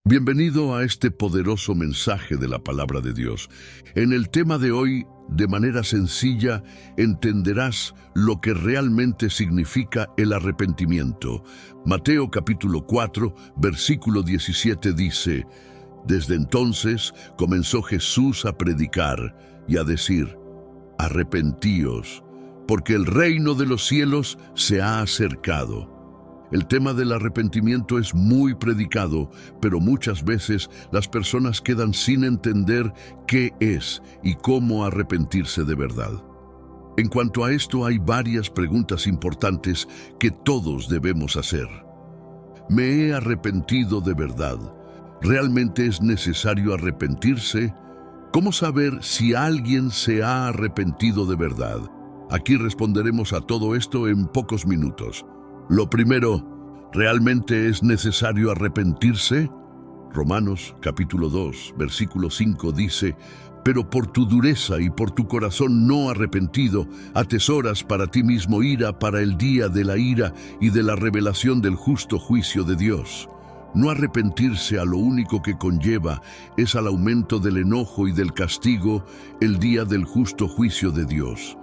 Bienvenido a este poderoso mensaje de la palabra de Dios. En el tema de hoy, de manera sencilla, entenderás lo que realmente significa el arrepentimiento. Mateo capítulo 4, versículo 17 dice: Desde entonces comenzó Jesús a predicar y a decir: Arrepentíos, porque el reino de los cielos se ha acercado. El tema del arrepentimiento es muy predicado, pero muchas veces las personas quedan sin entender qué es y cómo arrepentirse de verdad. En cuanto a esto, hay varias preguntas importantes que todos debemos hacer. ¿Me he arrepentido de verdad? ¿Realmente es necesario arrepentirse? ¿Cómo saber si alguien se ha arrepentido de verdad? Aquí responderemos a todo esto en pocos minutos. Lo primero, ¿realmente es necesario arrepentirse? Romanos capítulo 2, versículo 5 dice: Pero por tu dureza y por tu corazón no arrepentido, atesoras para ti mismo ira para el día de la ira y de la revelación del justo juicio de Dios. No arrepentirse a lo único que conlleva es al aumento del enojo y del castigo el día del justo juicio de Dios.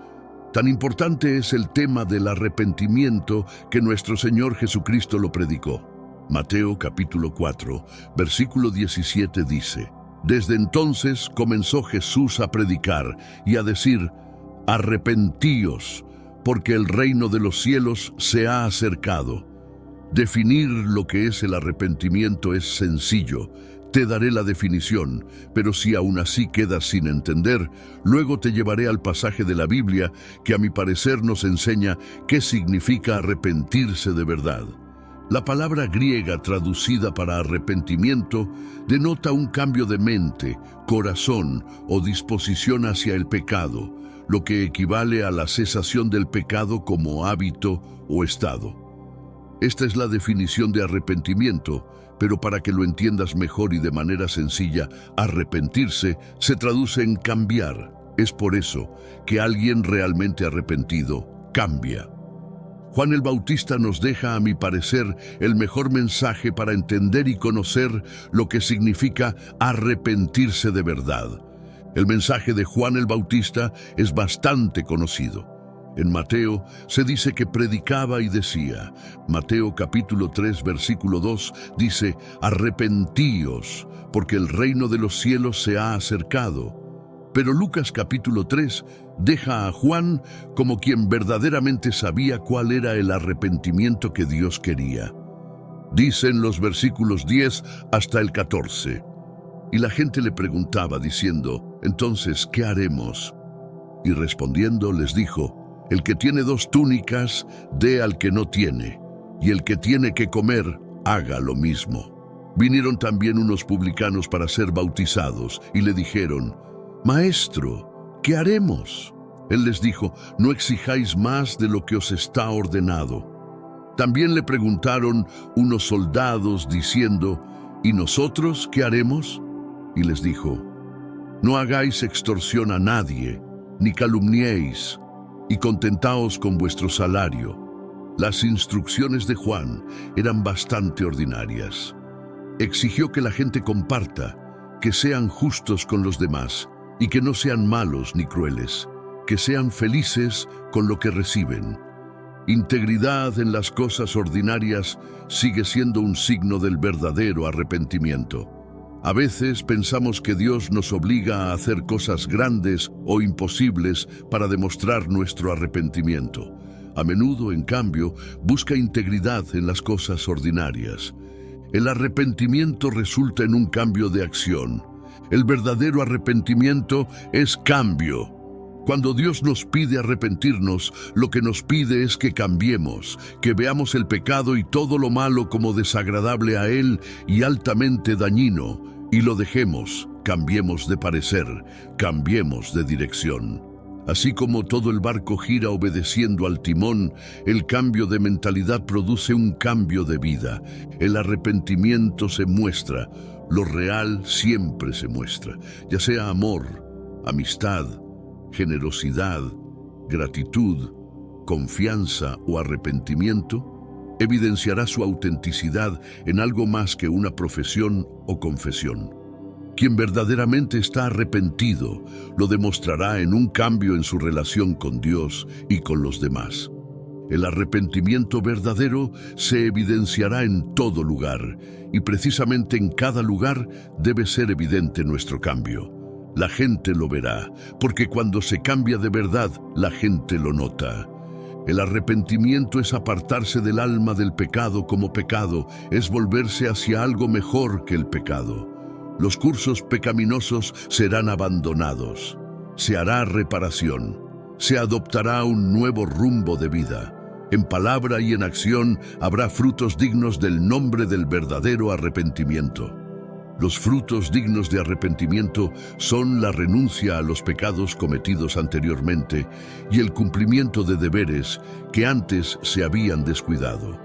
Tan importante es el tema del arrepentimiento que nuestro Señor Jesucristo lo predicó. Mateo capítulo 4, versículo 17 dice: Desde entonces comenzó Jesús a predicar y a decir: Arrepentíos, porque el reino de los cielos se ha acercado. Definir lo que es el arrepentimiento es sencillo. Te daré la definición, pero si aún así quedas sin entender, luego te llevaré al pasaje de la Biblia que a mi parecer nos enseña qué significa arrepentirse de verdad. La palabra griega traducida para arrepentimiento denota un cambio de mente, corazón o disposición hacia el pecado, lo que equivale a la cesación del pecado como hábito o estado. Esta es la definición de arrepentimiento, pero para que lo entiendas mejor y de manera sencilla, arrepentirse se traduce en cambiar. Es por eso que alguien realmente arrepentido cambia. Juan el Bautista nos deja, a mi parecer, el mejor mensaje para entender y conocer lo que significa arrepentirse de verdad. El mensaje de Juan el Bautista es bastante conocido. En Mateo se dice que predicaba y decía, Mateo capítulo 3, versículo 2, dice: Arrepentíos, porque el reino de los cielos se ha acercado. Pero Lucas capítulo 3 deja a Juan como quien verdaderamente sabía cuál era el arrepentimiento que Dios quería. Dicen los versículos 10 hasta el 14. Y la gente le preguntaba diciendo: Entonces, ¿qué haremos? Y respondiendo les dijo: El que tiene 2 túnicas, dé al que no tiene, y el que tiene que comer, haga lo mismo. Vinieron también unos publicanos para ser bautizados, y le dijeron: Maestro, ¿qué haremos? Él les dijo: No exijáis más de lo que os está ordenado. También le preguntaron unos soldados diciendo: ¿Y nosotros qué haremos? Y les dijo: No hagáis extorsión a nadie, ni calumniéis, y contentaos con vuestro salario. Las instrucciones de Juan eran bastante ordinarias. Exigió que la gente comparta, que sean justos con los demás y que no sean malos ni crueles, que sean felices con lo que reciben. Integridad en las cosas ordinarias sigue siendo un signo del verdadero arrepentimiento. A veces pensamos que Dios nos obliga a hacer cosas grandes o imposibles para demostrar nuestro arrepentimiento. A menudo, en cambio, busca integridad en las cosas ordinarias. El arrepentimiento resulta en un cambio de acción. El verdadero arrepentimiento es cambio. Cuando Dios nos pide arrepentirnos, lo que nos pide es que cambiemos, que veamos el pecado y todo lo malo como desagradable a Él y altamente dañino, y lo dejemos, cambiemos de parecer, cambiemos de dirección. Así como todo el barco gira obedeciendo al timón, el cambio de mentalidad produce un cambio de vida. El arrepentimiento se muestra, lo real siempre se muestra, ya sea amor, amistad, generosidad, gratitud, confianza o arrepentimiento. evidenciará su autenticidad en algo más que una profesión o confesión. Quien verdaderamente está arrepentido lo demostrará en un cambio en su relación con Dios y con los demás. El arrepentimiento verdadero se evidenciará en todo lugar, y precisamente en cada lugar debe ser evidente nuestro cambio. La gente lo verá, porque cuando se cambia de verdad, la gente lo nota. El arrepentimiento es apartarse del alma del pecado como pecado, es volverse hacia algo mejor que el pecado. Los cursos pecaminosos serán abandonados. Se hará reparación. Se adoptará un nuevo rumbo de vida. En palabra y en acción habrá frutos dignos del nombre del verdadero arrepentimiento. Los frutos dignos de arrepentimiento son la renuncia a los pecados cometidos anteriormente y el cumplimiento de deberes que antes se habían descuidado.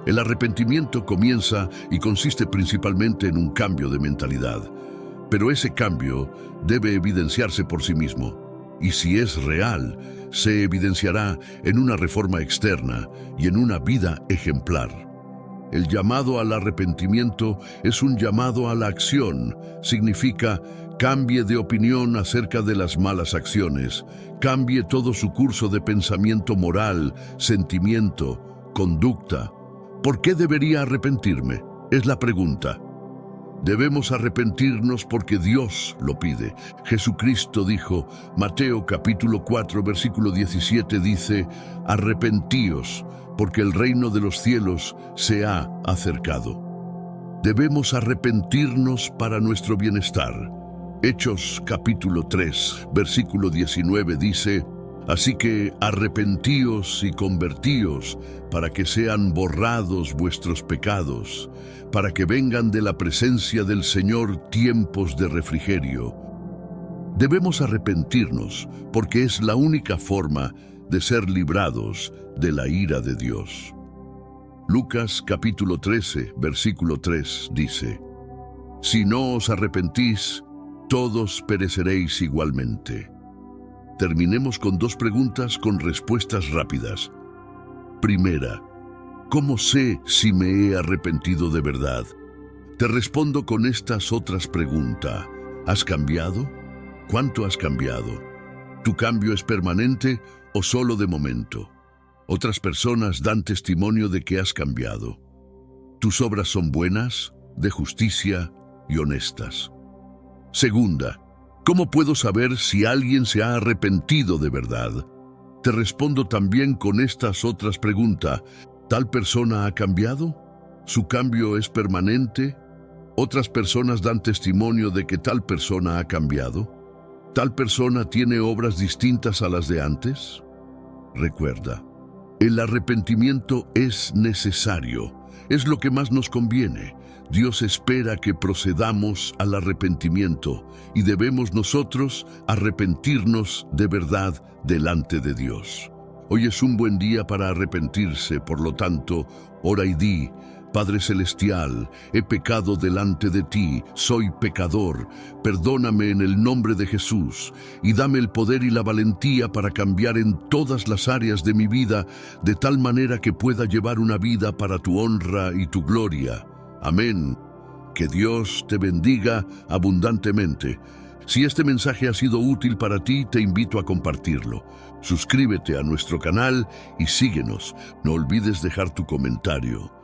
El arrepentimiento comienza y consiste principalmente en un cambio de mentalidad, pero ese cambio debe evidenciarse por sí mismo. Y si es real, se evidenciará en una reforma externa y en una vida ejemplar. El llamado al arrepentimiento es un llamado a la acción. Significa cambie de opinión acerca de las malas acciones, cambie todo su curso de pensamiento moral, sentimiento, conducta. ¿Por qué debería arrepentirme? Es la pregunta. Debemos arrepentirnos porque Dios lo pide. Jesucristo dijo, Mateo capítulo 4, versículo 17 dice, arrepentíos, porque el reino de los cielos se ha acercado. Debemos arrepentirnos para nuestro bienestar. Hechos capítulo 3, versículo 19 dice, así que arrepentíos y convertíos para que sean borrados vuestros pecados, para que vengan de la presencia del Señor tiempos de refrigerio. Debemos arrepentirnos porque es la única forma de ser librados de la ira de Dios. Lucas capítulo 13, versículo 3 dice, si no os arrepentís, todos pereceréis igualmente. Terminemos con dos preguntas con respuestas rápidas. Primera, ¿cómo sé si me he arrepentido de verdad? Te respondo con estas otras preguntas. ¿Has cambiado? ¿Cuánto has cambiado? ¿Tu cambio es permanente o solo de momento? Otras personas dan testimonio de que has cambiado. ¿Tus obras son buenas, de justicia y honestas? Segunda, ¿cómo puedo saber si alguien se ha arrepentido de verdad? Te respondo también con estas otras preguntas. ¿Tal persona ha cambiado? ¿Su cambio es permanente? ¿Otras personas dan testimonio de que tal persona ha cambiado? ¿Tal persona tiene obras distintas a las de antes? Recuerda, el arrepentimiento es necesario. Es lo que más nos conviene. Dios espera que procedamos al arrepentimiento y debemos nosotros arrepentirnos de verdad delante de Dios. Hoy es un buen día para arrepentirse, por lo tanto, ora y di, Padre Celestial, he pecado delante de ti, soy pecador, perdóname en el nombre de Jesús y dame el poder y la valentía para cambiar en todas las áreas de mi vida de tal manera que pueda llevar una vida para tu honra y tu gloria. Amén. Que Dios te bendiga abundantemente. Si este mensaje ha sido útil para ti, te invito a compartirlo. Suscríbete a nuestro canal y síguenos. No olvides dejar tu comentario.